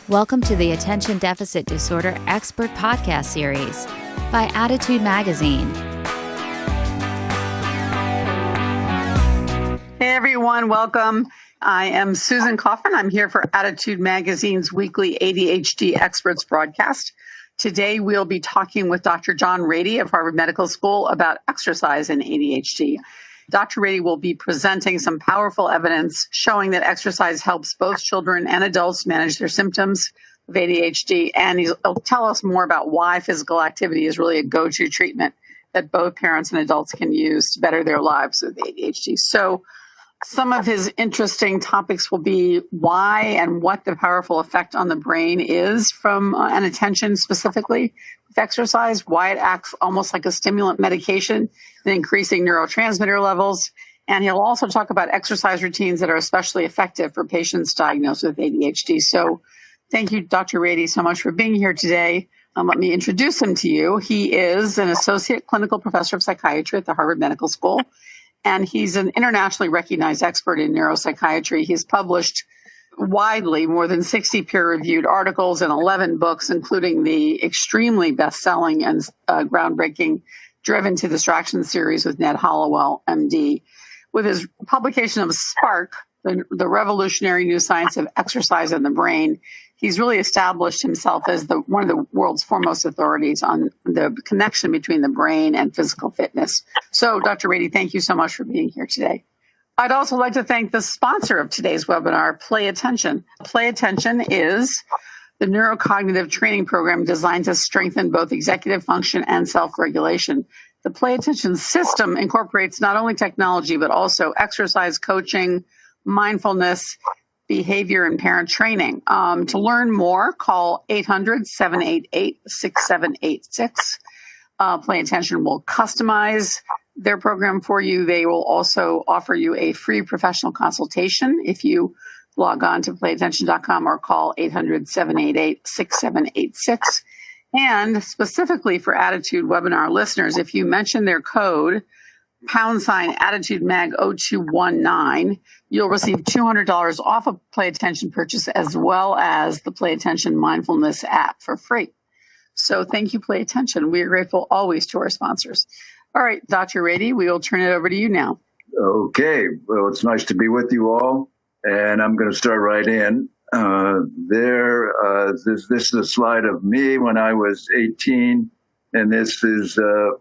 Welcome to the Attention Deficit Disorder Expert Podcast Series by Attitude Magazine. Hey everyone, welcome. I am Susan Kaufman. I'm here for Attitude Magazine's weekly ADHD Experts broadcast. Today we'll be talking with Dr. John Ratey of Harvard Medical School about exercise and ADHD. Dr. Ratey will be presenting some powerful evidence showing that exercise helps both children and adults manage their symptoms of ADHD, and he'll tell us more about why physical activity is really a go-to treatment that both parents and adults can use to better their lives with ADHD. So some of his interesting topics will be why and what the powerful effect on the brain is from and attention specifically with exercise, why it acts almost like a stimulant medication in increasing neurotransmitter levels. And he'll also talk about exercise routines that are especially effective for patients diagnosed with ADHD. So thank you, Dr. Ratey, so much for being here today. Let me introduce him to you. He is an associate clinical professor of psychiatry at the Harvard Medical School, and he's an internationally recognized expert in neuropsychiatry. He's published widely more than 60 peer-reviewed articles and 11 books, including the extremely best-selling and groundbreaking Driven to Distraction series with Ned Hollowell, MD. With his publication of Spark, the revolutionary new science of exercise in the brain, he's really established himself as one of the world's foremost authorities on the connection between the brain and physical fitness. So, Dr. Ratey, thank you so much for being here today. I'd also like to thank the sponsor of today's webinar, Play Attention. Play Attention is the neurocognitive training program designed to strengthen both executive function and self-regulation. The Play Attention system incorporates not only technology, but also exercise coaching, mindfulness, behavior, and parent training. To learn more, call 800-788-6786. Play Attention will customize their program for you. They will also offer you a free professional consultation if you log on to playattention.com or call 800-788-6786. And specifically for Attitude webinar listeners, if you mention their code, #AttitudeMag0219, you'll receive $200 off a Play Attention purchase as well as the Play Attention Mindfulness app for free. So thank you, Play Attention. We are grateful always to our sponsors. All right, Dr. Ratey, we will turn it over to you now. Okay. Well, it's nice to be with you all, and I'm going to start right in. This is a slide of me when I was 18. And this is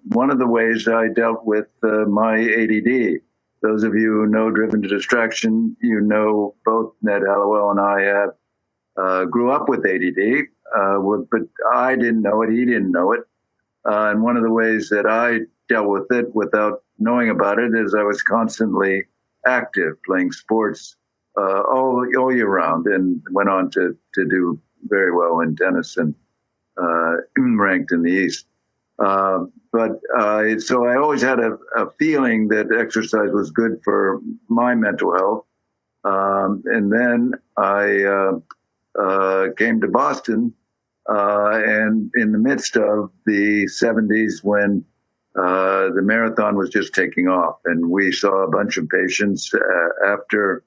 one of the ways I dealt with my ADD. Those of you who know Driven to Distraction, you know both Ned Hallowell and I grew up with ADD, but I didn't know it, he didn't know it. And one of the ways that I dealt with it without knowing about it is I was constantly active, playing sports all year round, and went on to do very well in tennis and ranked in the East. So I always had a feeling that exercise was good for my mental health. And then I came to Boston, and in the midst of the 70s when the marathon was just taking off, and we saw a bunch of patients after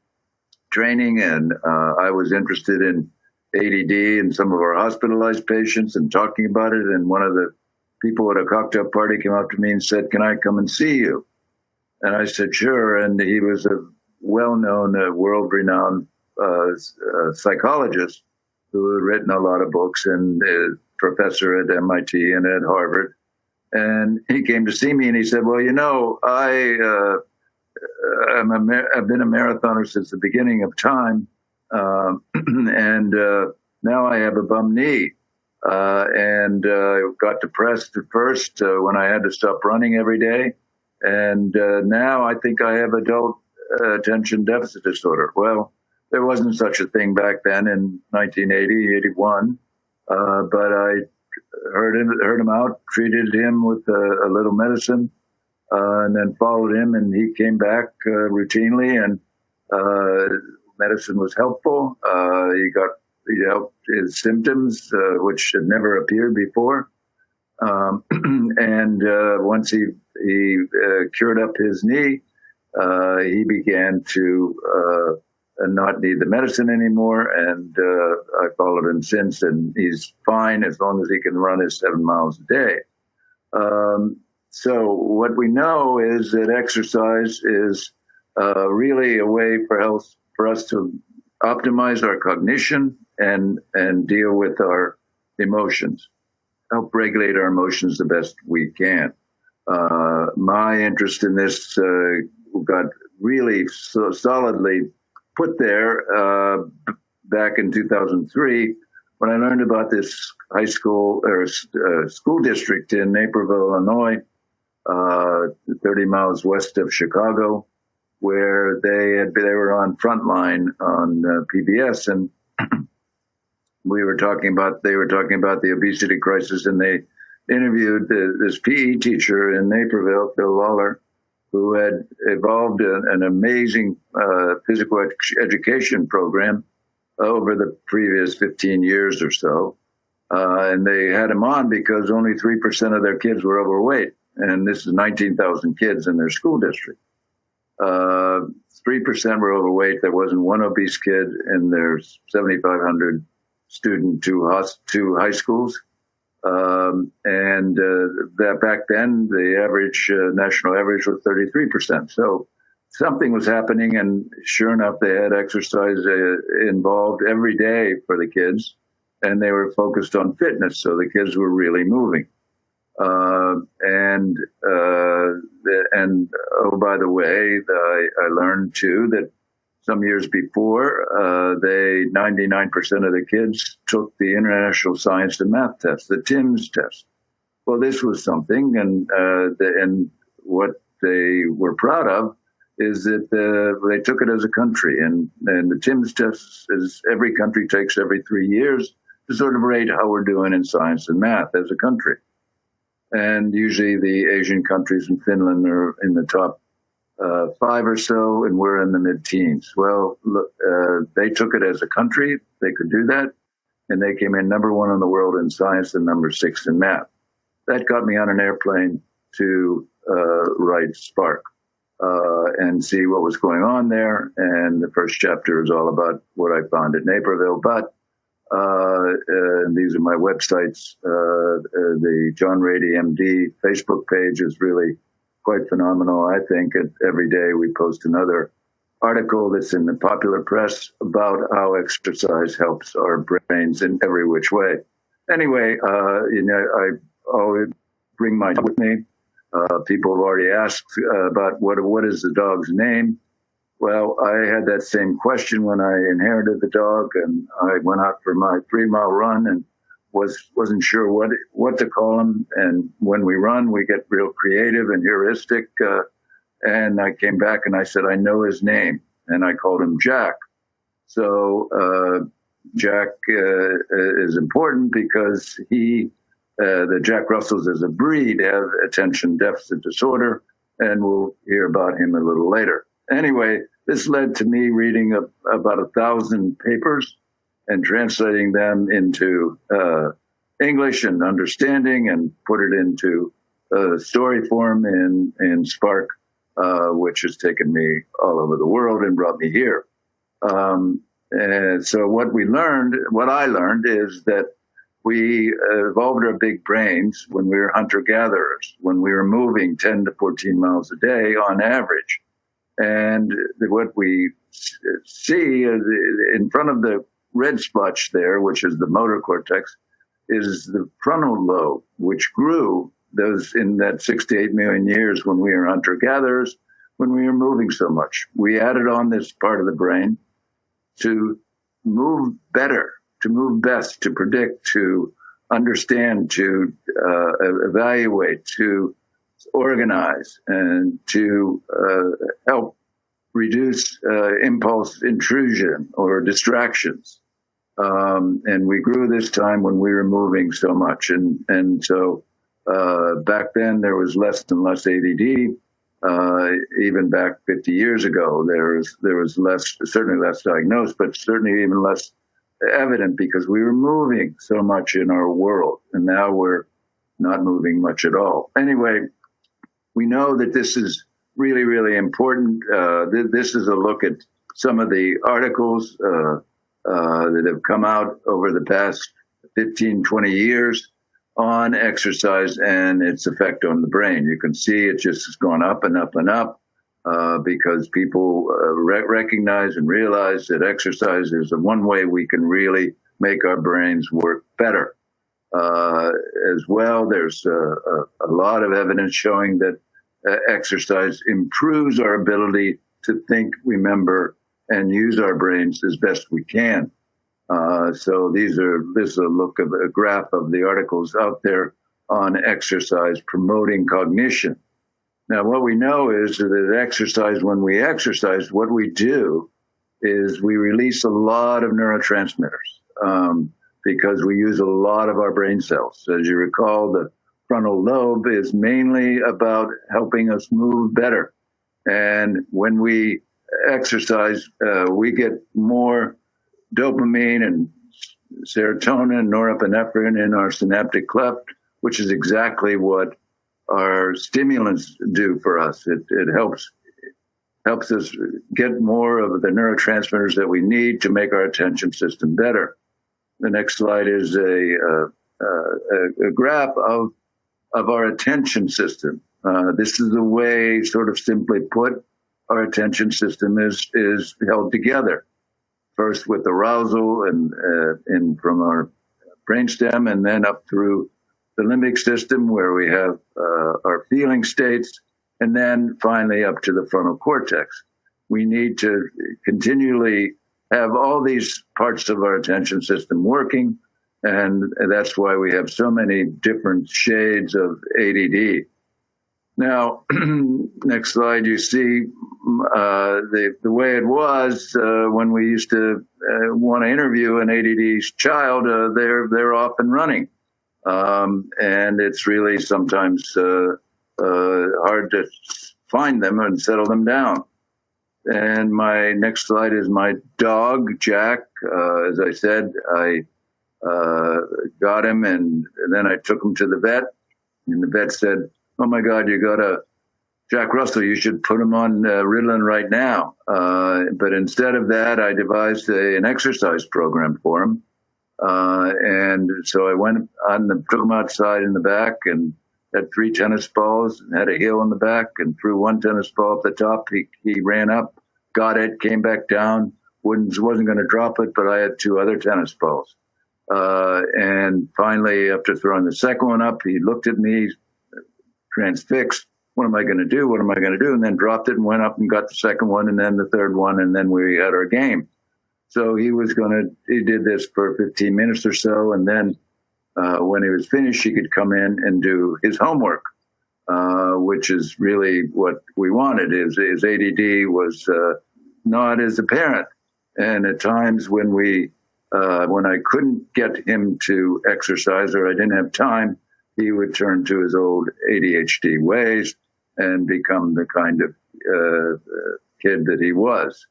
training, and I was interested in ADD and some of our hospitalized patients and talking about it. And one of the people at a cocktail party came up to me and said, "Can I come and see you?" And I said, "Sure." And he was a well-known, world-renowned psychologist who had written a lot of books and a professor at MIT and at Harvard. And he came to see me and he said, "Well, you know, I've been a marathoner since the beginning of time, and now I have a bum knee. And got depressed at first when I had to stop running every day. And now I think I have adult attention deficit disorder." Well, there wasn't such a thing back then in 1980, 81. But I heard him out, treated him with a little medicine, and then followed him. And he came back routinely, and medicine was helpful. He helped his symptoms, which had never appeared before. And once he cured up his knee, he began to not need the medicine anymore. And I followed him since, and he's fine as long as he can run his 7 miles a day. So what we know is that exercise is really a way for us to optimize our cognition and deal with our emotions, help regulate our emotions the best we can. My interest in this got really solidly put there back in 2003 when I learned about this high school or school district in Naperville, Illinois, 30 miles west of Chicago, where they were on Frontline on PBS, and they were talking about the obesity crisis, and they interviewed this PE teacher in Naperville, Phil Lawler, who had evolved an amazing physical education program over the previous 15 years or so. And they had him on because only 3% of their kids were overweight. And this is 19,000 kids in their school district. 3% were overweight. There wasn't one obese kid in their 7,500 student two high schools. That back then, the average national average was 33%. So something was happening, and sure enough, they had exercise involved every day for the kids, and they were focused on fitness, so the kids were really moving. Oh, by the way, I learned too that some years before, 99% of the kids took the International Science and Math test, the TIMSS test. Well, this was something, and what they were proud of is that they took it as a country, and the TIMSS test is every country takes every 3 years to sort of rate how we're doing in science and math as a country. And usually the Asian countries and Finland are in the top 5 or so, and we're in the mid-teens. Well, look, they took it as a country. They could do that, and they came in number 1 in the world in science and number 6 in math. That got me on an airplane to write Spark and see what was going on there. And the first chapter is all about what I found at Naperville. But and these are my websites. The John Ratey, MD Facebook page is really quite phenomenal. I think every day we post another article that's in the popular press about how exercise helps our brains in every which way. Anyway, I always bring my dog with me. People have already asked about what is the dog's name. Well, I had that same question when I inherited the dog, and I went out for my 3-mile run and wasn't sure what to call him. And when we run, we get real creative and heuristic. And I came back and I said, I know his name, and I called him Jack. So Jack is important because the Jack Russells as a breed have attention deficit disorder, and we'll hear about him a little later. Anyway, this led to me reading about 1,000 papers and translating them into English and understanding, and put it into story form in Spark, which has taken me all over the world and brought me here. And so what I learned is that we evolved our big brains when we were hunter-gatherers, when we were moving 10 to 14 miles a day on average. And what we see in front of the red splotch there, which is the motor cortex, is the frontal lobe, which grew in that 6 to 8 million years when we were hunter-gatherers, when we were moving so much. We added on this part of the brain to move better, to move best, to predict, to understand, to evaluate, to organize, and to help reduce impulse intrusion or distractions. And we grew this time when we were moving so much. And so back then there was less and less ADD. Even back 50 years ago, there was certainly less diagnosed, but certainly even less evident, because we were moving so much in our world, and now we're not moving much at all. Anyway, we know that this is really, really important. This is a look at some of the articles that have come out over the past 15, 20 years on exercise and its effect on the brain. You can see it just has gone up and up and up because people recognize and realize that exercise is the one way we can really make our brains work better. As well, there's a lot of evidence showing that exercise improves our ability to think, remember, and use our brains as best we can. So this is a graph of the articles out there on exercise promoting cognition. Now, what we know is that when we exercise, what we do is we release a lot of neurotransmitters because we use a lot of our brain cells. As you recall, the frontal lobe is mainly about helping us move better. And when we exercise, we get more dopamine and serotonin, norepinephrine in our synaptic cleft, which is exactly what our stimulants do for us. It helps us get more of the neurotransmitters that we need to make our attention system better. The next slide is a graph of our attention system. This is the way, sort of simply put, our attention system is held together. First with arousal and from our brainstem, and then up through the limbic system where we have our feeling states, and then finally up to the frontal cortex. We need to continually have all these parts of our attention system working, and that's why we have so many different shades of ADD. Now, next slide, you see the way it was when we used to want to interview an ADD child. They're off and running, and it's really sometimes hard to find them and settle them down. And my next slide is my dog, Jack. As I said, I got him, and then I took him to the vet, and the vet said, "Oh my God, you got a Jack Russell, you should put him on Ritalin right now." But instead of that, I devised an exercise program for him. And so I went on and took him outside in the back and had 3 tennis balls and had a hill in the back and threw 1 tennis ball at the top. He ran up, got it, came back down, wasn't going to drop it, but I had 2 other tennis balls. And finally, after throwing the second one up, he looked at me, transfixed. What am I going to do? What am I going to do? And then dropped it and went up and got the second one and then the third one. And then we had our game. So he did this for 15 minutes or so. And then when he was finished, he could come in and do his homework, which is really what we wanted. His ADD was not as apparent. And at times when I couldn't get him to exercise or I didn't have time, he would turn to his old ADHD ways and become the kind of kid that he was.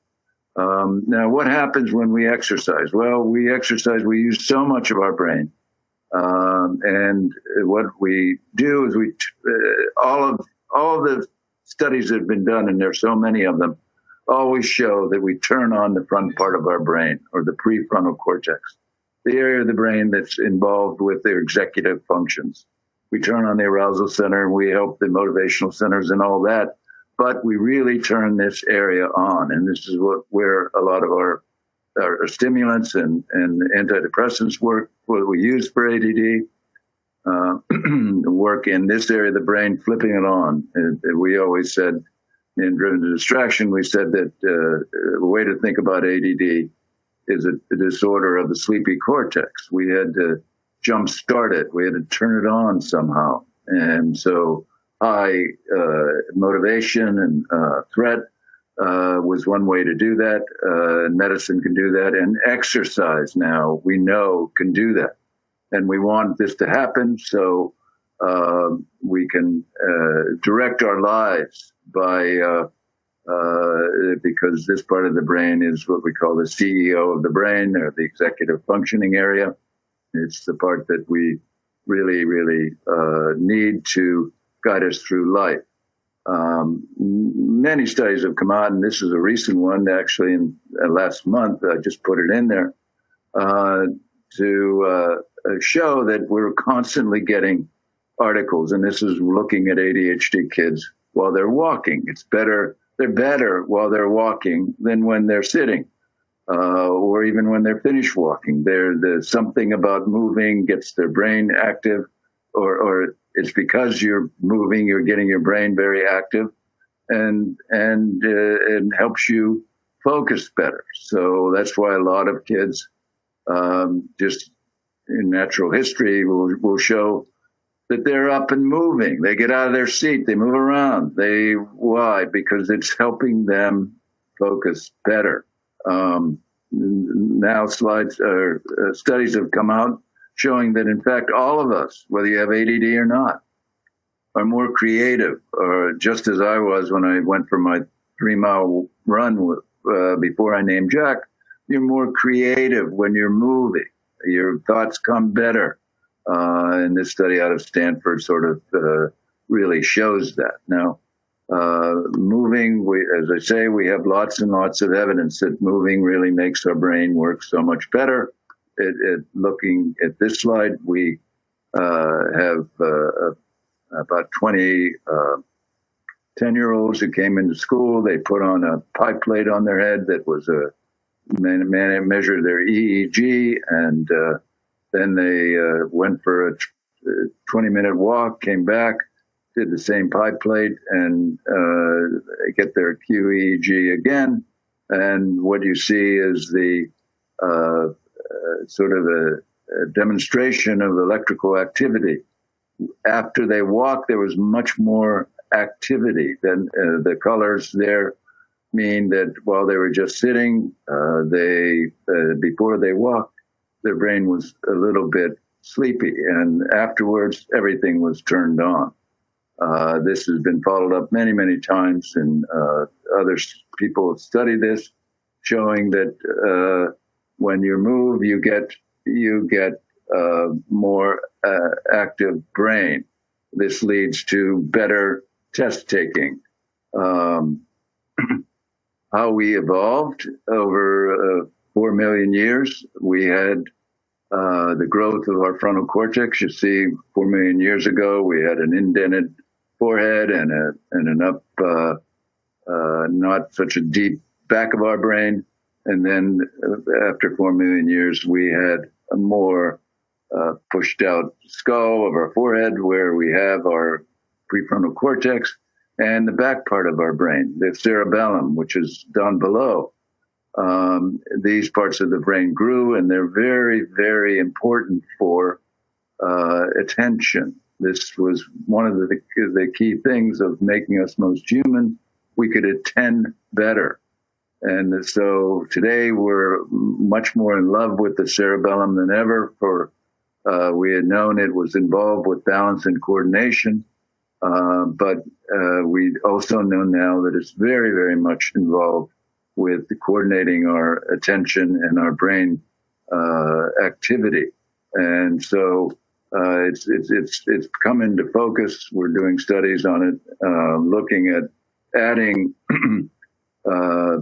Now, what happens when we exercise? Well, we use so much of our brain. And what we do is all of the studies that have been done, and there's so many of them, always show that we turn on the front part of our brain, or the prefrontal cortex, the area of the brain that's involved with their executive functions. We turn on the arousal center and we help the motivational centers and all that, but we really turn this area on. And this is where a lot of our stimulants and antidepressants work, what we use for ADD, work in this area of the brain, flipping it on. And we always said in Driven to Distraction, we said that the way to think about ADD is a disorder of the sleepy cortex. We had to jumpstart it. We had to turn it on somehow. And so high motivation and threat was one way to do that. And medicine can do that. And exercise now, we know, can do that. And we want this to happen so we can direct our lives by because this part of the brain is what we call the CEO of the brain, or the executive functioning area. It's the part that we really, really need to guide us through life. Many studies have come out, and this is a recent one, actually, in last month. I just put it in there to show that we're constantly getting articles, and this is looking at ADHD kids while they're walking. They're better while they're walking than when they're sitting, or even when they're finished walking. There's something about moving gets their brain active, or it's because you're moving, you're getting your brain very active, and it helps you focus better. So that's why a lot of kids, just in natural history, will show that they're up and moving. They get out of their seat, they move around. Why? Because it's helping them focus better. Now studies have come out showing that, in fact, all of us, whether you have ADD or not, are more creative, or just as I was when I went for my 3-mile run before I named Jack. You're more creative when you're moving. Your thoughts come better. And this study out of Stanford sort of really shows that. Now, moving, as I say, we have lots and lots of evidence that moving really makes our brain work so much better. Looking at this slide, we have about 20 10-year-olds who came into school. They put on a pie plate on their head that was measured their EEG, and then they went for a 20-minute walk, came back, did the same pie plate, and get their QEEG again. And what you see is the sort of a demonstration of electrical activity. After they walked, there was much more activity. Then the colors there mean that while they were just sitting, before they walked, their brain was a little bit sleepy, and afterwards everything was turned on. This has been followed up many, many times, and other people have studied this, showing that when you move, you get more active brain. This leads to better test taking. How we evolved over 4 million years, we had the growth of our frontal cortex. You see, 4 million years ago, we had an indented forehead and an up, not such a deep back of our brain. And then after 4 million years, we had a more pushed out skull of our forehead, where we have our prefrontal cortex and the back part of our brain, the cerebellum, which is down below. These parts of the brain grew, and they're very, very important for attention. This was one of the key things of making us most human. We could attend better. And so today we're much more in love with the cerebellum than ever. We had known it was involved with balance and coordination, but we also know now that it's very, very much involved with coordinating our attention and our brain activity. And so it's come into focus. We're doing studies on it, looking at adding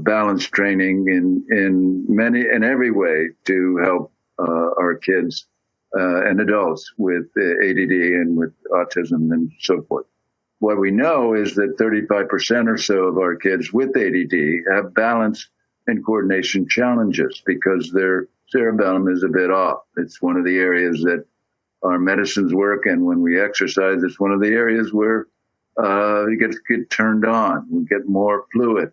balance training in every way to help our kids and adults with ADD and with autism and so forth. What we know is that 35% or so of our kids with ADD have balance and coordination challenges because their cerebellum is a bit off. It's one of the areas that our medicines work, and when we exercise, it's one of the areas where it gets turned on. We get more fluid.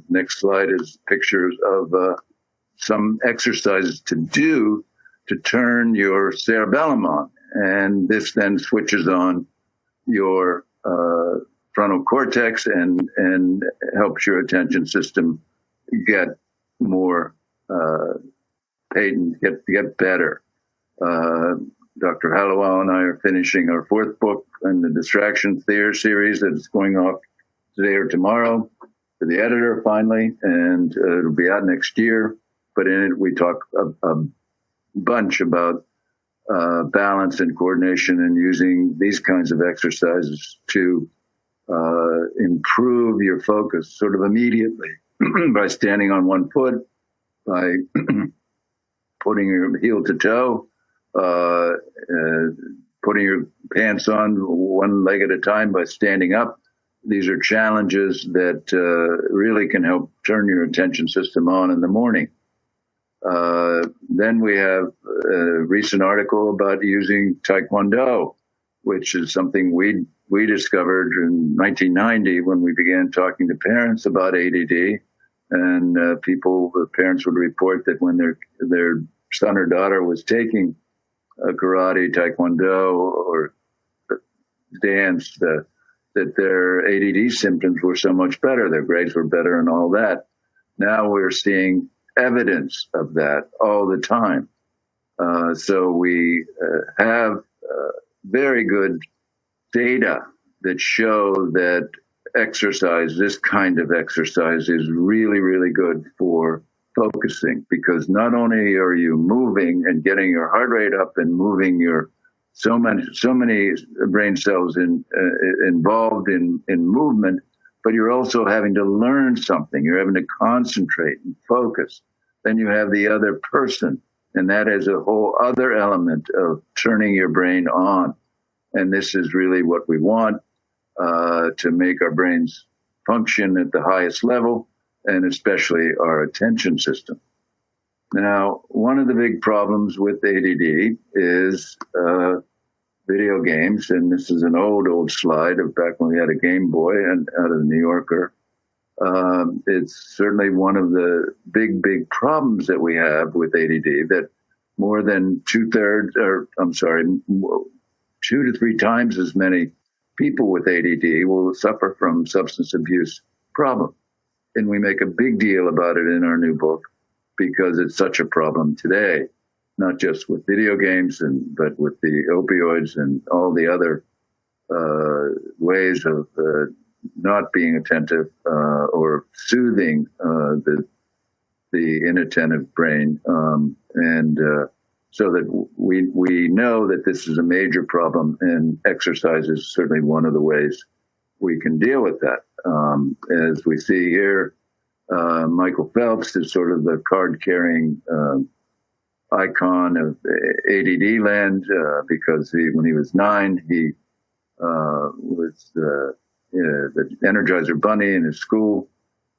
Next slide is pictures of some exercises to do to turn your cerebellum on. And this then switches on your frontal cortex and helps your attention system get more patent, get better. Dr. Hallowell and I are finishing our 4th book in the Distraction Theory series that is going off today or tomorrow to the editor finally, and it'll be out next year. But in it, we talk a bunch about balance and coordination, and using these kinds of exercises to improve your focus sort of immediately by standing on one foot, by putting your heel to toe, putting your pants on one leg at a time by standing up. These are challenges that really can help turn your attention system on in the morning. Then we have a recent article about using Taekwondo, which is something we discovered in 1990 when we began talking to parents about ADD. And the parents would report that when their son or daughter was taking karate, Taekwondo, or dance, that their ADD symptoms were so much better. Their grades were better and all that. Now we're seeing evidence of that all the time. So we have very good data that show that exercise, this kind of exercise, is really, really good for focusing, because not only are you moving and getting your heart rate up and moving your so many brain cells involved in movement, but you're also having to learn something. You're having to concentrate and focus. Then you have the other person, and that is a whole other element of turning your brain on. And this is really what we want to make our brains function at the highest level, and especially our attention system. Now, one of the big problems with ADD is video games, and this is an old slide of back when we had a Game Boy and out of the New Yorker. It's certainly one of the big problems that we have with ADD, that more than 2 to 3 times as many people with ADD will suffer from substance abuse problem. And we make a big deal about it in our new book because it's such a problem today, not just with video games, but with the opioids and all the other ways of not being attentive or soothing the inattentive brain. So that we know that this is a major problem, and exercise is certainly one of the ways we can deal with that. As we see here, Michael Phelps is sort of the card-carrying icon of ADD land because when he was 9, he was the Energizer Bunny in his school,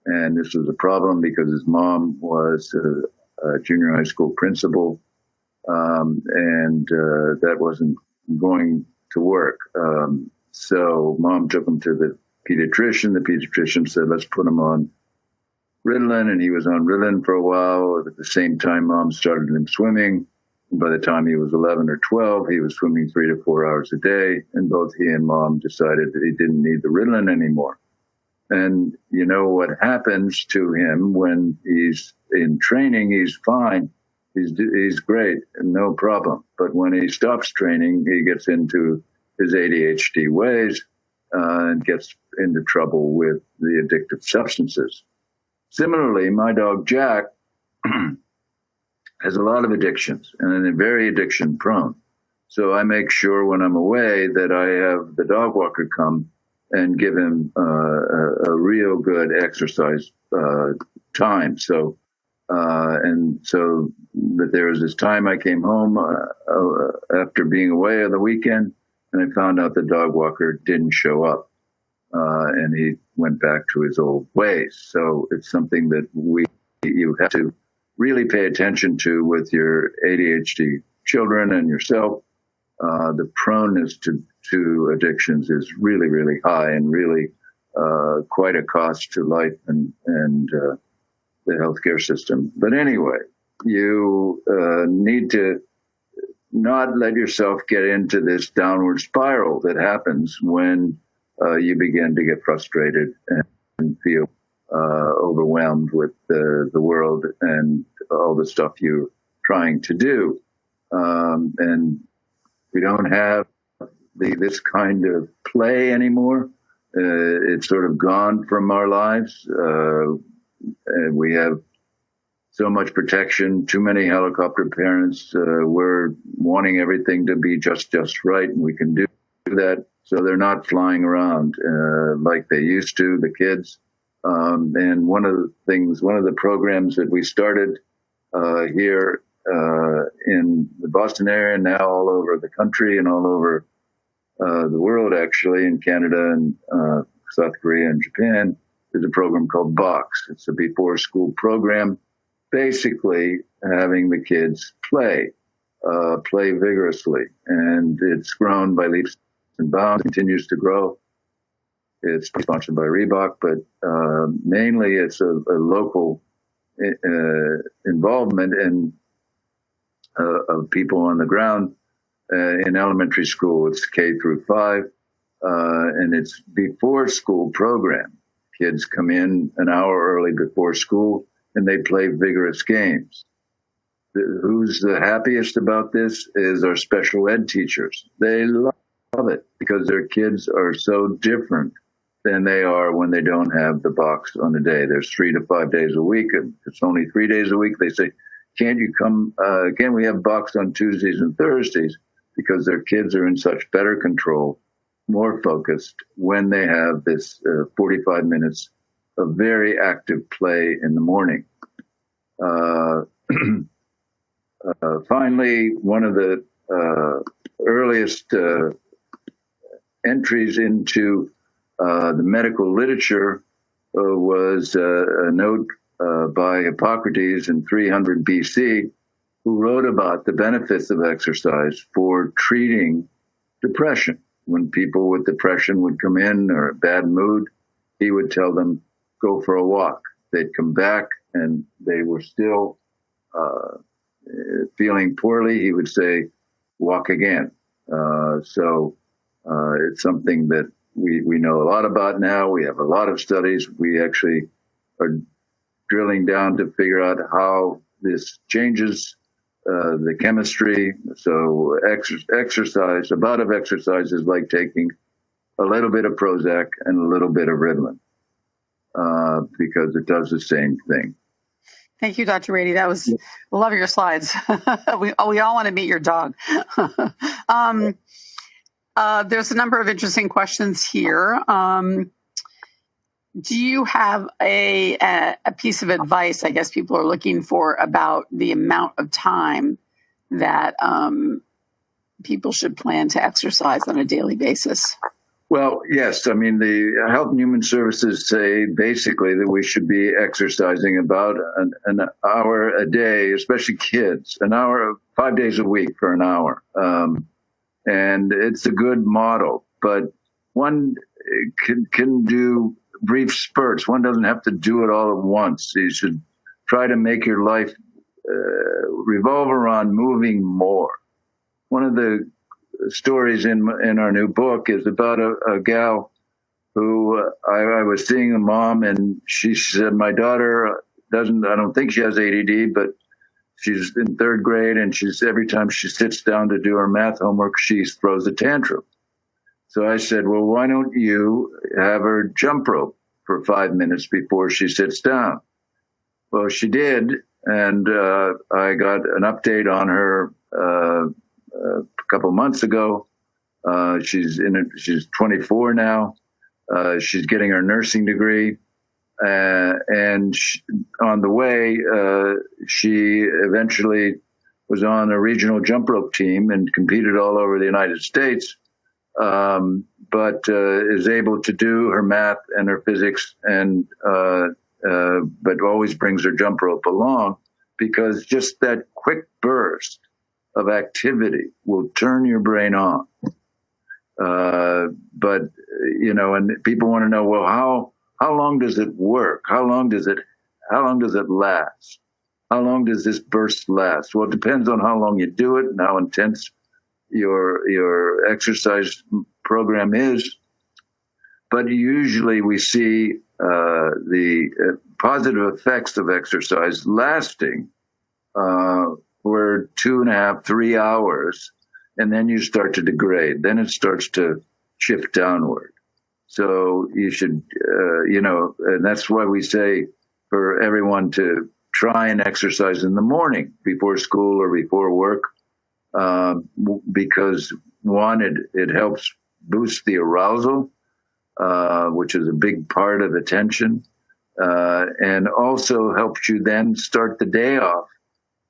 and this was a problem because his mom was a junior high school principal. And that wasn't going to work. So mom took him to the pediatrician. The pediatrician said, let's put him on Ritalin. And he was on Ritalin for a while. At the same time, mom started him swimming. And by the time he was 11 or 12, he was swimming 3 to 4 hours a day. And both he and mom decided that he didn't need the Ritalin anymore. And you know what happens to him when he's in training? He's fine. He's great, no problem. But when he stops training, he gets into his ADHD ways and gets into trouble with the addictive substances. Similarly, my dog Jack has a lot of addictions and is very addiction prone. So I make sure when I'm away that I have the dog walker come and give him a real good exercise time. So that there was this time I came home after being away on the weekend, and I found out the dog walker didn't show up, and he went back to his old ways. So it's something that you have to really pay attention to with your ADHD children and yourself. The proneness to addictions is really, really high, and really quite a cost to life and the healthcare system. But anyway, you need to not let yourself get into this downward spiral that happens when you begin to get frustrated and feel overwhelmed with the world and all the stuff you're trying to do. And we don't have this kind of play anymore. It's sort of gone from our lives. And we have so much protection, too many helicopter parents. We're wanting everything to be just right, and we can do that. So they're not flying around like they used to, the kids. And one of the programs that we started here in the Boston area, now all over the country and all over the world, actually, in Canada and South Korea and Japan, is a program called BOX. It's a before school program, basically having the kids play vigorously. And it's grown by leaps and bounds, continues to grow. It's sponsored by Reebok, but mainly it's a local involvement of people on the ground in elementary school. It's K through 5, and it's before school program. Kids come in an hour early before school, and they play vigorous games. Who's the happiest about this is our special ed teachers. They love it because their kids are so different than they are when they don't have the box on a day. There's 3 to 5 days a week, and it's only 3 days a week. They say, can't you come, can we have box on Tuesdays and Thursdays? Because their kids are in such better control, more focused when they have this 45 minutes of very active play in the morning. Finally, one of the earliest entries into the medical literature was a note by Hippocrates in 300 BC, who wrote about the benefits of exercise for treating depression. When people with depression would come in or a bad mood, he would tell them, go for a walk. They'd come back and they were still feeling poorly. He would say, walk again. So it's something that we know a lot about now. We have a lot of studies. We actually are drilling down to figure out how this changes the chemistry. So exercise, a bout of exercise is like taking a little bit of Prozac and a little bit of Ritalin because it does the same thing. Thank you, Dr. Ratey. I love your slides. we all want to meet your dog. There's a number of interesting questions here. Do you have a piece of advice, I guess people are looking for, about the amount of time that people should plan to exercise on a daily basis? Well, yes. I mean, the Health and Human Services say basically that we should be exercising about an hour a day, especially kids, an hour, 5 days a week for an hour. And it's a good model, but one can do brief spurts. One doesn't have to do it all at once. You should try to make your life revolve around moving more. One of the stories in our new book is about a gal who I was seeing, a mom, and she said, my daughter I don't think she has ADD, but she's in 3rd grade, and every time she sits down to do her math homework, she throws a tantrum. So I said, well, why don't you have her jump rope for 5 minutes before she sits down? Well, she did, and I got an update on her a couple months ago. She's 24 now. She's getting her nursing degree. And on the way, she eventually was on a regional jump rope team and competed all over the United States, but is able to do her math and her physics, and but always brings her jump rope along, because just that quick burst of activity will turn your brain on. But and people want to know, well, how long does it work? How long does it last? How long does this burst last? Well, it depends on how long you do it and how intense your exercise program is. But usually we see the positive effects of exercise lasting for 2.5, 3 hours, and then you start to degrade. Then it starts to shift downward. So you should, and that's why we say for everyone to try and exercise in the morning before school or before work, because one, it helps boost the arousal, which is a big part of attention, and also helps you then start the day off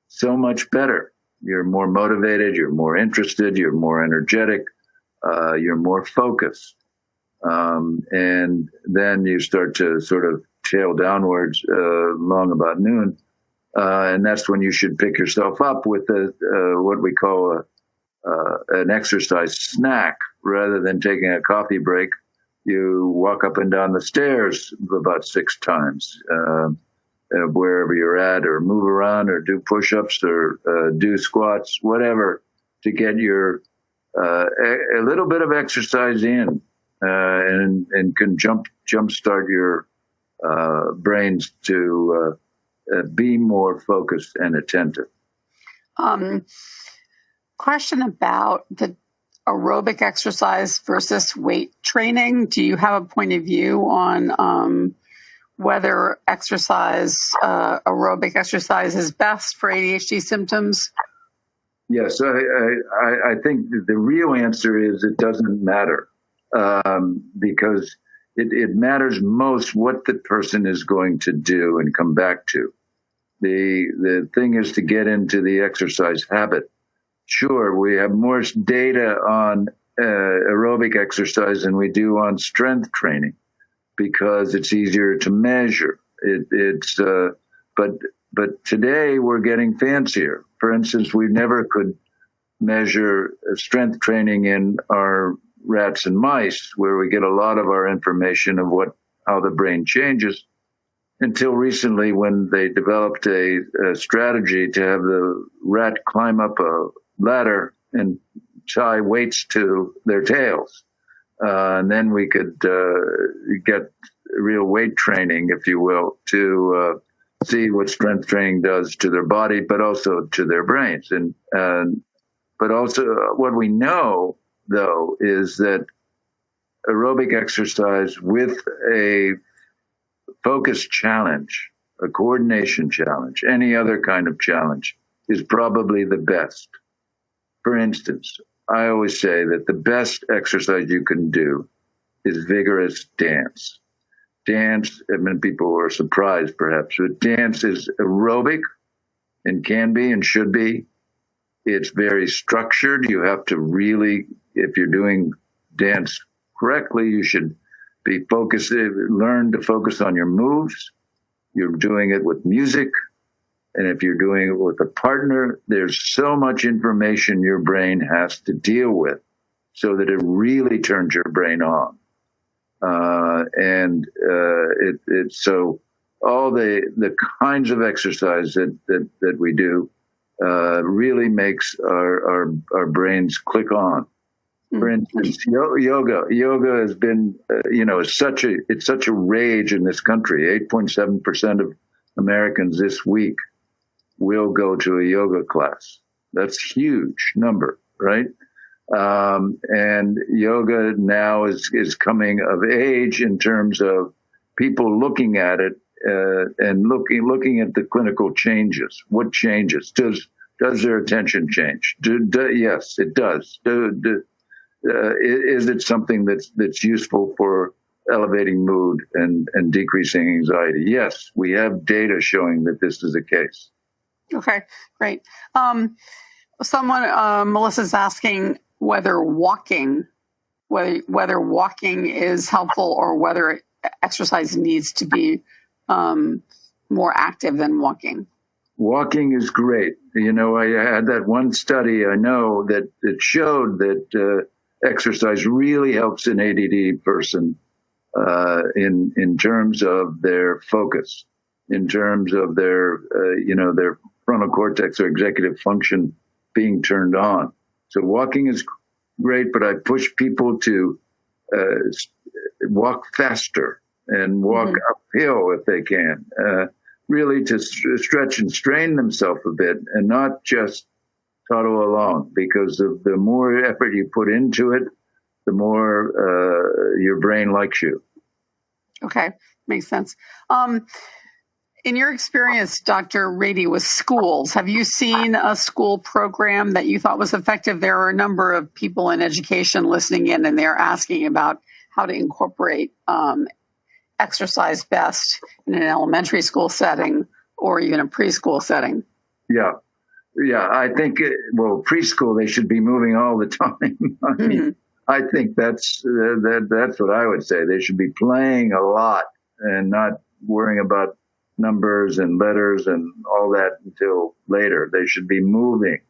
so much better. You're more motivated, you're more interested, you're more energetic, you're more focused. And then you start to sort of tail downwards long about noon. And that's when you should pick yourself up with what we call an exercise snack. Rather than taking a coffee break, you walk up and down the stairs about 6 times, wherever you're at, or move around, or do push-ups, or do squats, whatever, to get your a little bit of exercise in, and can jumpstart your brains to be more focused and attentive. Question about the aerobic exercise versus weight training. Do you have a point of view on whether aerobic exercise is best for ADHD symptoms? Yes, I think the real answer is it doesn't matter, because it matters most what the person is going to do and come back to. The thing is to get into the exercise habit. Sure, we have more data on aerobic exercise than we do on strength training because it's easier to measure. But today we're getting fancier. For instance, we never could measure strength training in our rats and mice, where we get a lot of our information of how the brain changes, until recently, when they developed a strategy to have the rat climb up a ladder and tie weights to their tails. And then we could get real weight training, if you will, to see what strength training does to their body, but also to their brains. But also what we know, though, is that aerobic exercise with a focus challenge, a coordination challenge, any other kind of challenge, is probably the best. For instance, I always say that the best exercise you can do is vigorous dance. Dance, I mean, people are surprised perhaps, but dance is aerobic and can be and should be. It's very structured. You have to really, if you're doing dance correctly, you should be focused, learn to focus on your moves. You're doing it with music. And if you're doing it with a partner, there's so much information your brain has to deal with so that it really turns your brain on. So all the kinds of exercise that we do really makes our brains click on. For instance, yoga has been, it's such a rage in this country. 8.7% of Americans this week will go to a yoga class. That's a huge number, right? And yoga now is coming of age in terms of people looking at it and looking at the clinical changes. What changes? Does their attention change? Yes, it does. Is it something that's useful for elevating mood and decreasing anxiety? Yes, we have data showing that this is the case. Okay, great. Melissa's asking whether walking is helpful or whether exercise needs to be more active than walking. Walking is great. I had that one study I know that it showed that exercise really helps an ADD person in terms of their focus, in terms of their frontal cortex or executive function being turned on. So walking is great, but I push people to walk faster and walk uphill if they can, really to stretch and strain themselves a bit and not just toddle along, because the more effort you put into it, the more your brain likes you. Okay, makes sense. In your experience, Dr. Ratey, with schools, have you seen a school program that you thought was effective? There are a number of people in education listening in, and they're asking about how to incorporate exercise best in an elementary school setting or even a preschool setting. Yeah. Yeah, I think, preschool, they should be moving all the time. I think that's what I would say. They should be playing a lot and not worrying about numbers and letters and all that until later. They should be moving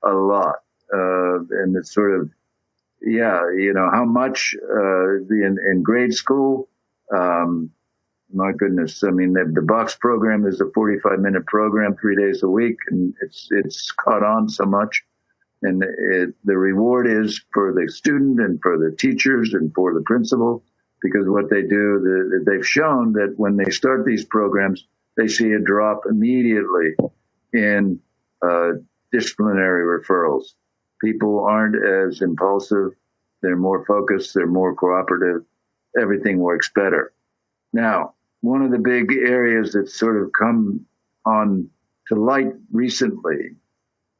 a lot. And it's sort of, how much in grade school, my goodness. I mean, the box program is a 45-minute program, 3 days a week, and it's caught on so much. And the reward is for the student and for the teachers and for the principal, because what they do, they've shown that when they start these programs, they see a drop immediately in disciplinary referrals. People aren't as impulsive. They're more focused. They're more cooperative. Everything works better. Now, one of the big areas that's sort of come on to light recently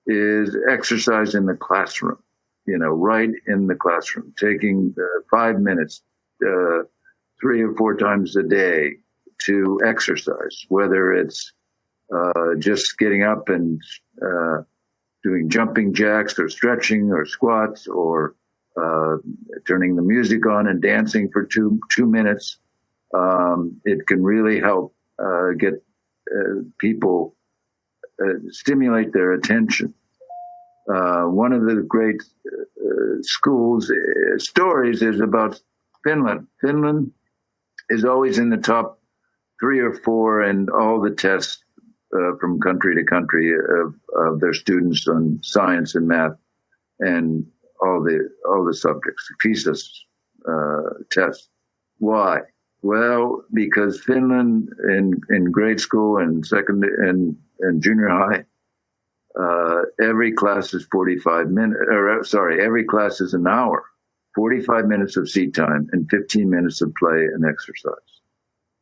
is exercise in the classroom, right in the classroom, taking 5 minutes, 3 or 4 times a day to exercise, whether it's just getting up and doing jumping jacks or stretching or squats or turning the music on and dancing for 2 minutes. It can really help get people stimulate their attention. One of the great schools stories is about Finland. Finland is always in the top 3 or 4 in all the tests from country to country of their students on science and math and all the subjects, PISA tests. Why? Well, because Finland in grade school and and junior high, every class is 45 minutes, every class is an hour, 45 minutes of seat time and 15 minutes of play and exercise.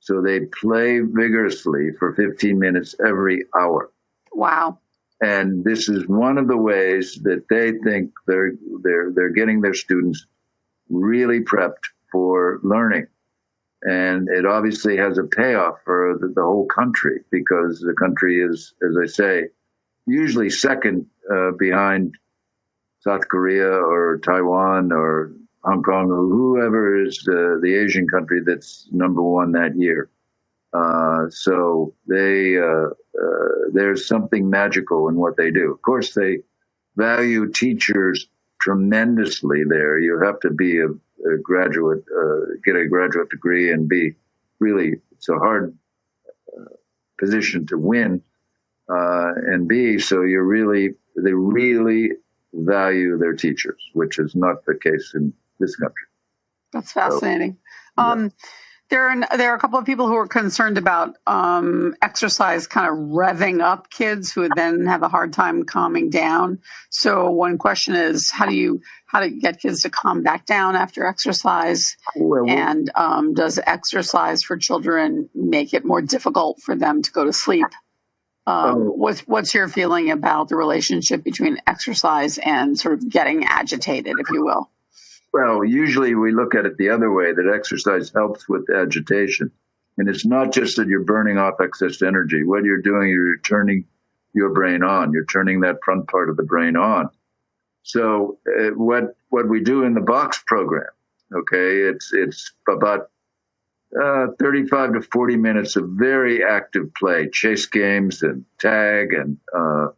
So they play vigorously for 15 minutes every hour. Wow. And this is one of the ways that they think they're getting their students really prepped for learning. And it obviously has a payoff for the whole country, because the country is, as I say, usually second behind South Korea or Taiwan or Hong Kong or whoever is the Asian country that's number 1 that year. So there's something magical in what they do. Of course, they value teachers tremendously there. You have to be a graduate, get a graduate degree and be really, it's a hard position to win and be. So they really value their teachers, which is not the case in this country. That's fascinating. So, yeah. There are a couple of people who are concerned about exercise kind of revving up kids who would then have a hard time calming down. So one question is, how to get kids to calm back down after exercise? And does exercise for children make it more difficult for them to go to sleep? What's your feeling about the relationship between exercise and sort of getting agitated, if you will? Well, usually we look at it the other way, that exercise helps with agitation. And it's not just that you're burning off excess energy. What you're doing, you're turning your brain on. You're turning that front part of the brain on. So what we do in the box program, okay, it's about 35 to 40 minutes of very active play, chase games and tag and a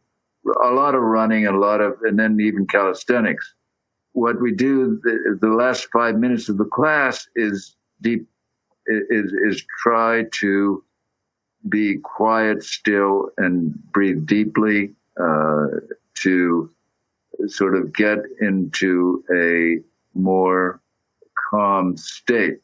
lot of running and then even calisthenics. What we do the last 5 minutes of the class is try to be quiet, still, and breathe deeply to sort of get into a more calm state.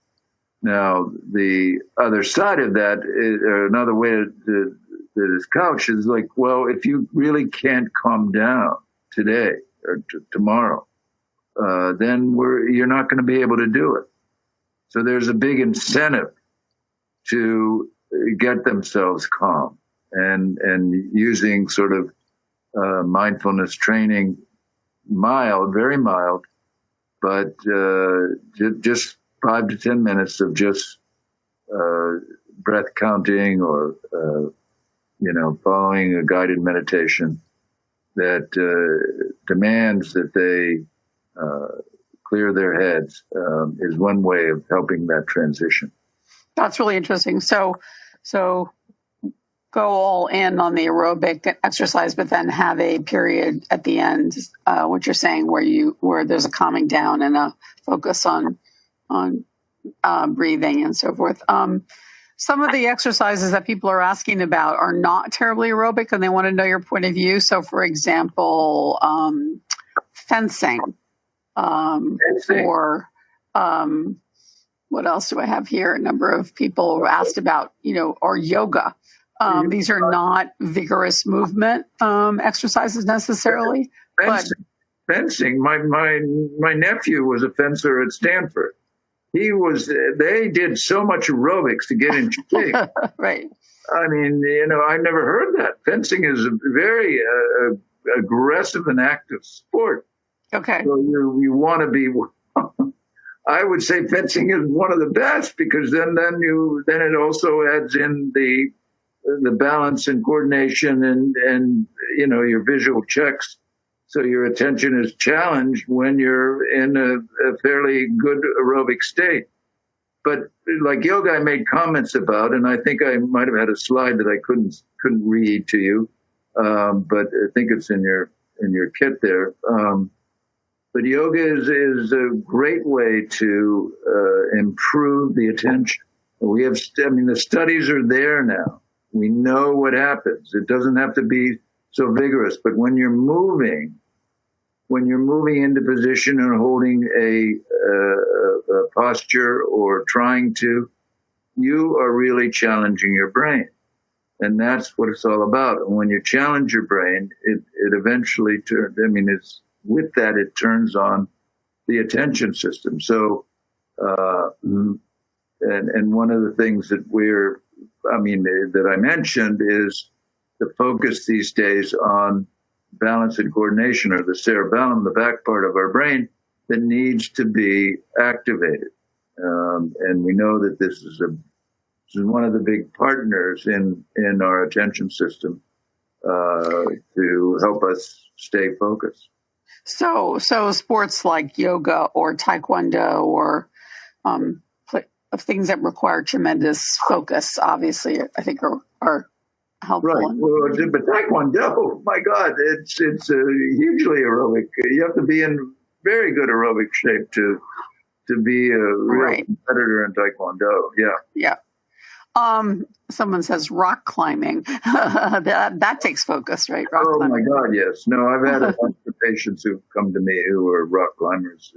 Now, the other side of that, or another way that is couched, is like, well, if you really can't calm down today or tomorrow, then you're not going to be able to do it. So there's a big incentive to get themselves calm, and using sort of mindfulness training, mild, very mild, but just 5 to 10 minutes of just breath counting, or following a guided meditation that demands that they clear their heads, is one way of helping that transition. That's really interesting. So go all in on the aerobic exercise, but then have a period at the end, what you're saying, where there's a calming down and a focus on breathing and so forth. Some of the exercises that people are asking about are not terribly aerobic, and they want to know your point of view. So, for example, fencing, or what else do I have here? A number of people asked about, or yoga. These are not vigorous movement exercises necessarily. Fencing. My nephew was a fencer at Stanford. They did so much aerobics to get in shape. Right. I mean, I never heard that. Fencing is a very aggressive and active sport. Okay. So you want to be. I would say fencing is one of the best, because then it also adds in the balance and coordination and your visual checks. So your attention is challenged when you're in a fairly good aerobic state. But like yoga, I made comments about, and I think I might have had a slide that I couldn't read to you, but I think it's in your kit there. But yoga is a great way to improve the attention. The studies are there now. We know what happens. It doesn't have to be so vigorous, but when you're moving into position and holding a posture or trying to, you are really challenging your brain. And that's what it's all about. And when you challenge your brain, it eventually it turns on the attention system. So, and one of the things that that I mentioned is the focus these days on balance and coordination, or the cerebellum, the back part of our brain, that needs to be activated. And we know that this is one of the big partners in our attention system to help us stay focused. So sports like yoga or taekwondo or things that require tremendous focus, obviously, I think are helpful. Right. Well, but taekwondo, my God, it's hugely aerobic. You have to be in very good aerobic shape to be a real competitor in taekwondo. Yeah. Yeah. Someone says rock climbing. that takes focus, right? Rock climbing. My God, yes. No, I've had a bunch of patients who've come to me who are rock climbers.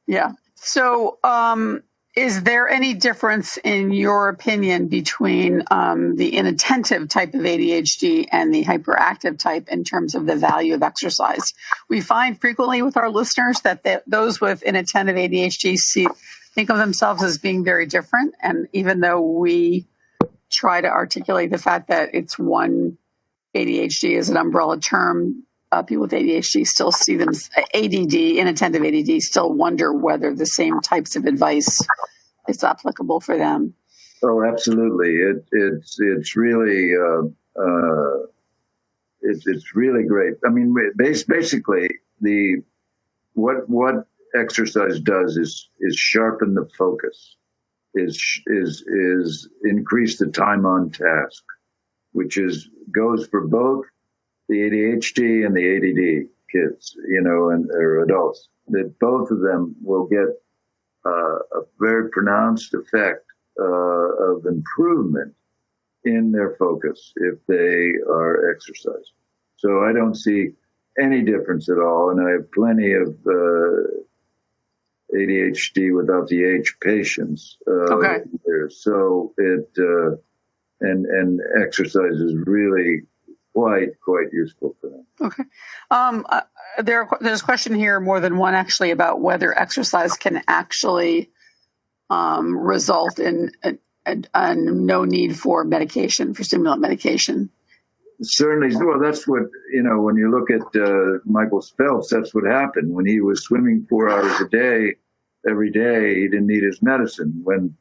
Yeah. So, is there any difference, in your opinion, between the inattentive type of ADHD and the hyperactive type in terms of the value of exercise? We find frequently with our listeners that those with inattentive ADHD think of themselves as being very different. And even though we try to articulate the fact that it's one ADHD as an umbrella term, people with ADHD still see them, inattentive ADD, still wonder whether the same types of advice is applicable for them. Oh, absolutely. It's really it's really great. I mean, basically, what exercise does is sharpen the focus, is increase the time on task, which goes for both the ADHD and the ADD kids, or adults. That both of them will get a very pronounced effect of improvement in their focus if they are exercising. So I don't see any difference at all, and I have plenty of ADHD without the H patients. Okay. So and exercise is really quite useful for them. Okay. There's a question here, more than one actually, about whether exercise can actually result in no need for medication, for stimulant medication. Certainly. Well, that's what, when you look at Michael Phelps, that's what happened. When he was swimming 4 hours a day, every day, he didn't need his medicine. When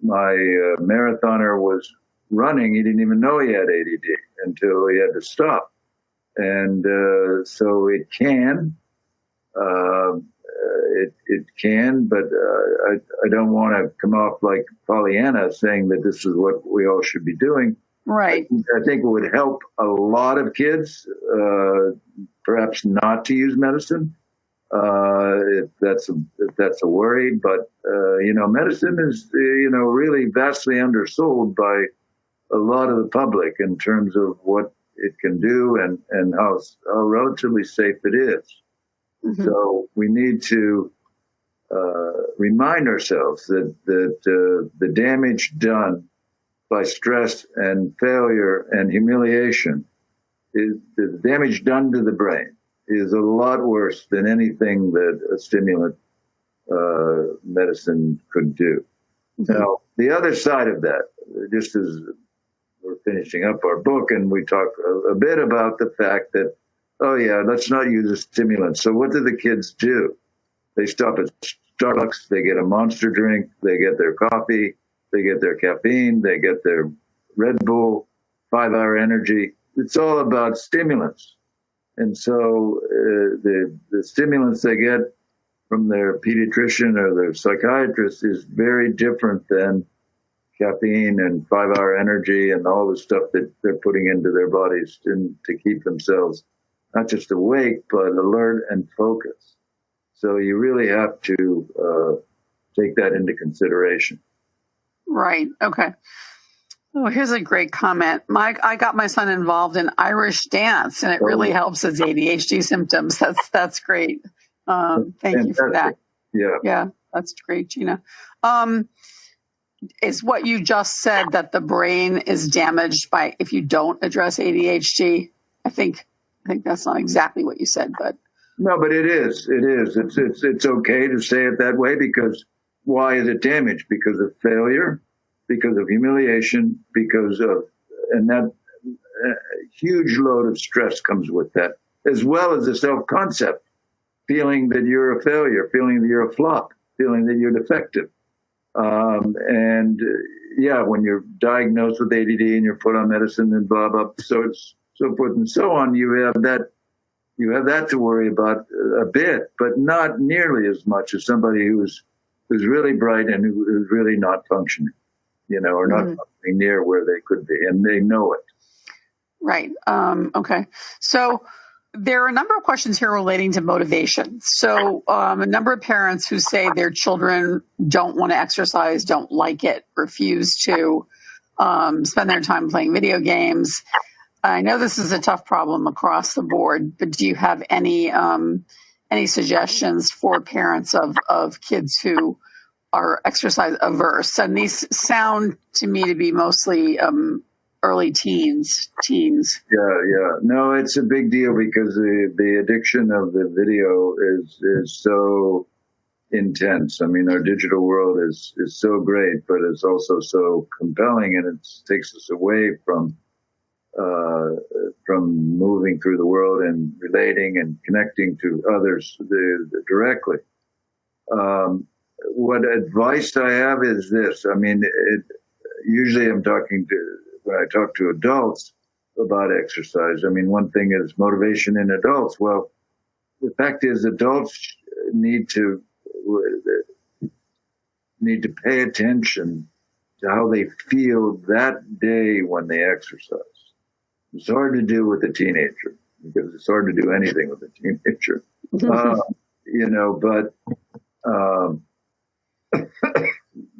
my marathoner was running, he didn't even know he had ADD until he had to stop. And so it can, but I don't want to come off like Pollyanna saying that this is what we all should be doing. Right. I think it would help a lot of kids, perhaps not to use medicine, if that's a worry. But medicine is really vastly undersold by a lot of the public in terms of what it can do and how relatively safe it is. Mm-hmm. So we need to remind ourselves that the damage done by stress and failure and humiliation, is the damage done to the brain is a lot worse than anything that a stimulant medicine could do. Mm-hmm. Now, the other side of that, just as we're finishing up our book, and we talk a bit about the fact that, let's not use a stimulant. So what do the kids do? They stop at Starbucks, they get a Monster drink, they get their coffee, they get their caffeine, they get their Red Bull, 5-hour energy. It's all about stimulants. And so the stimulants they get from their pediatrician or their psychiatrist is very different than caffeine and 5-hour energy and all the stuff that they're putting into their bodies to keep themselves not just awake, but alert and focused. So you really have to take that into consideration. Right. Okay. Oh, here's a great comment. I got my son involved in Irish dance, and it really helps his ADHD symptoms. That's great. Thank you for that. Yeah, that's great, Gina. Is what you just said that the brain is damaged by if you don't address ADHD? I think that's not exactly what you said, but no, but it is. It is. It's okay to say it that way because. Why is it damaged? Because of failure, because of humiliation, and that huge load of stress comes with that, as well as the self-concept, feeling that you're a failure, feeling that you're a flop, feeling that you're defective. When you're diagnosed with ADD and you're put on medicine and blah, blah, so forth and so on, you have that to worry about a bit, but not nearly as much as somebody who's really bright and who's really not functioning, or not functioning near where they could be, and they know it. Right. Okay. So there are a number of questions here relating to motivation. So a number of parents who say their children don't want to exercise, don't like it, refuse to spend their time playing video games. I know this is a tough problem across the board, but do you have any suggestions for parents of kids who are exercise averse? And these sound to me to be mostly early teens. Yeah. No, it's a big deal because the addiction of the video is so intense. I mean, our digital world is so great, but it's also so compelling, and it takes us away from moving through the world and relating and connecting to others directly. What advice I have is this. I mean, usually when I talk to adults about exercise, I mean, one thing is motivation in adults. Well, the fact is adults need to pay attention to how they feel that day when they exercise. It's hard to do with a teenager because it's hard to do anything with a teenager,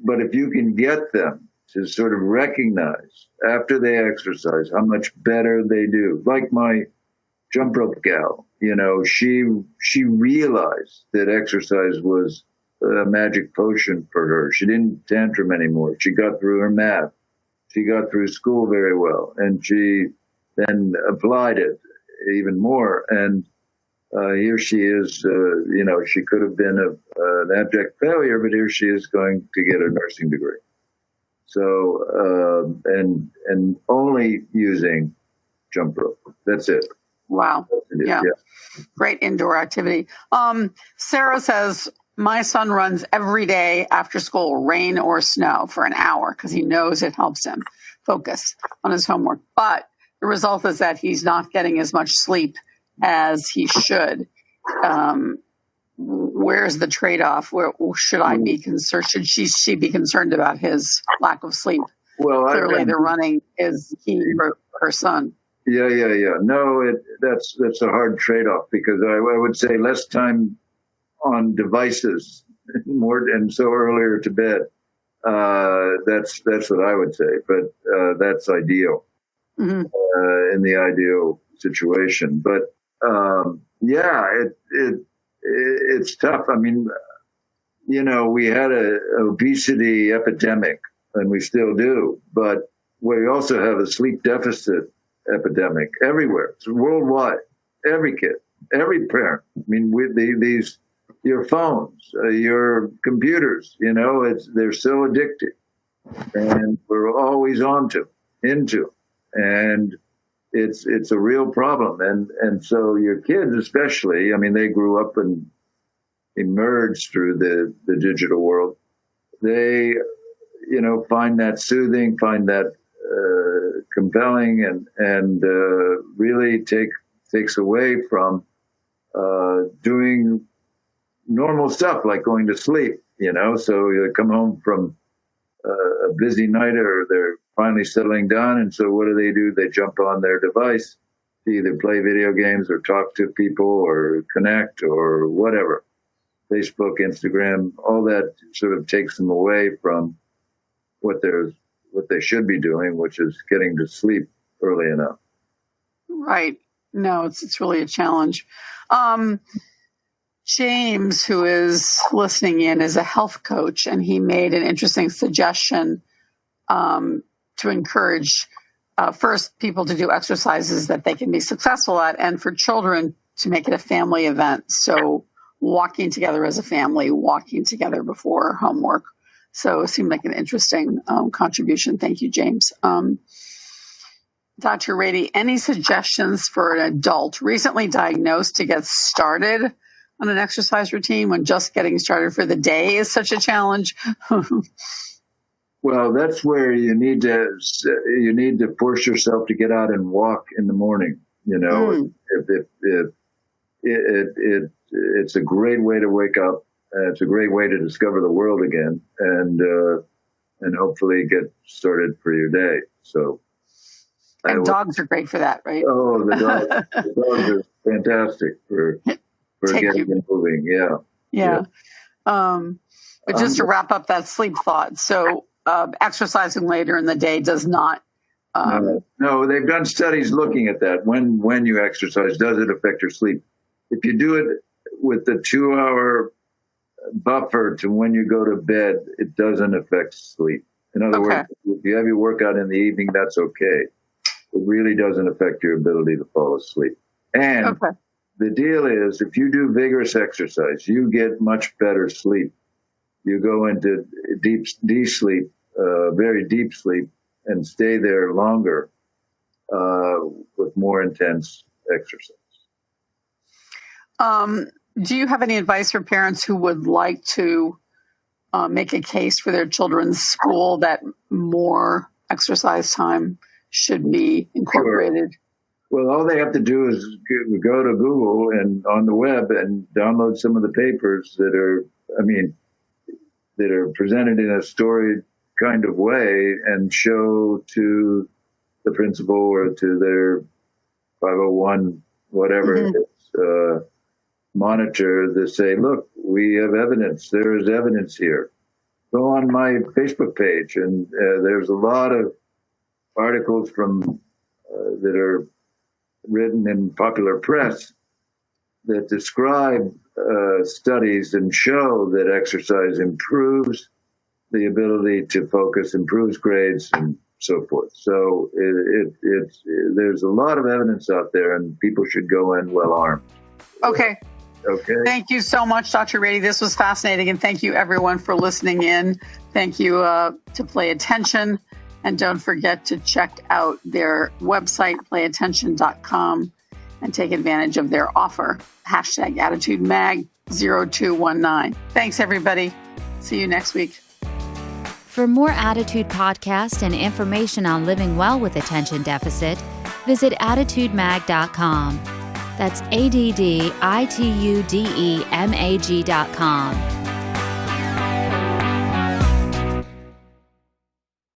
but if you can get them to sort of recognize after they exercise how much better they do, like my jump rope gal, she realized that exercise was a magic potion for her. She didn't tantrum anymore. She got through her math. She got through school very well, and she then applied it even more. And here she is, she could have been an abject failure, but here she is going to get a nursing degree. So, and only using jump rope. That's it. Wow. Yeah. Great indoor activity. Sarah says, my son runs every day after school, rain or snow, for an hour because he knows it helps him focus on his homework. But the result is that he's not getting as much sleep as he should. Where's the trade-off? Where should I be concerned? Should she be concerned about his lack of sleep? Well, Clearly, the running is key for her son. Yeah. No, that's a hard trade-off because I would say less time on devices, more and so earlier to bed. That's what I would say, but that's ideal in the ideal situation. But it's tough. I mean, we had a obesity epidemic, and we still do, but we also have a sleep deficit epidemic everywhere. It's worldwide. Every kid, every parent. I mean, your phones, your computers. They're so addictive, and we're always into, and it's a real problem. And so your kids, especially, I mean, they grew up and emerged through the digital world. They, find that soothing, find that compelling, and really takes away from doing normal stuff like going to sleep. So you come home from a busy night, or they're finally settling down, and so what do? They jump on their device to either play video games or talk to people or connect or whatever. Facebook, Instagram, all that sort of takes them away from what they should be doing, which is getting to sleep early enough. Right. No, it's really a challenge. James, who is listening in, is a health coach, and he made an interesting suggestion to encourage first people to do exercises that they can be successful at, and for children to make it a family event. So walking together as a family, walking together before homework. So it seemed like an interesting contribution. Thank you, James. Dr. Ratey, any suggestions for an adult recently diagnosed to get started on an exercise routine when just getting started for the day is such a challenge? Well, that's where you need to force yourself to get out and walk in the morning. It's a great way to wake up. It's a great way to discover the world again, and hopefully get started for your day. So, and dogs are great for that, right? Oh, the dogs are fantastic for getting and moving. Yeah. But just to wrap up that sleep thought, so exercising later in the day does not. No, they've done studies looking at that. When you exercise, does it affect your sleep? If you do it with the 2-hour buffer to when you go to bed, it doesn't affect sleep. In other words, if you have your workout in the evening, that's okay. It really doesn't affect your ability to fall asleep. And the deal is, if you do vigorous exercise, you get much better sleep. You go into deep sleep, very deep sleep, and stay there longer with more intense exercise. Do you have any advice for parents who would like to make a case for their children's school that more exercise time should be incorporated? Sure. Well, all they have to do is go to Google and on the web and download some of the papers that are presented in a story kind of way and show to the principal or to their 501, whatever it is, monitor that say, look, we have evidence. There is evidence here. Go on my Facebook page, and there's a lot of articles from that are written in popular press that describe studies and show that exercise improves the ability to focus, improves grades, and so forth. So there's a lot of evidence out there, and people should go in well armed. Okay. Okay. Thank you so much, Dr. Ratey. This was fascinating. And thank you, everyone, for listening in. Thank you to Play Attention. And don't forget to check out their website, playattention.com, and take advantage of their offer. #AttitudeMag0219. Thanks, everybody. See you next week. For more Attitude Podcast and information on living well with attention deficit, visit attitudemag.com. That's ADDITUDEMAG.com.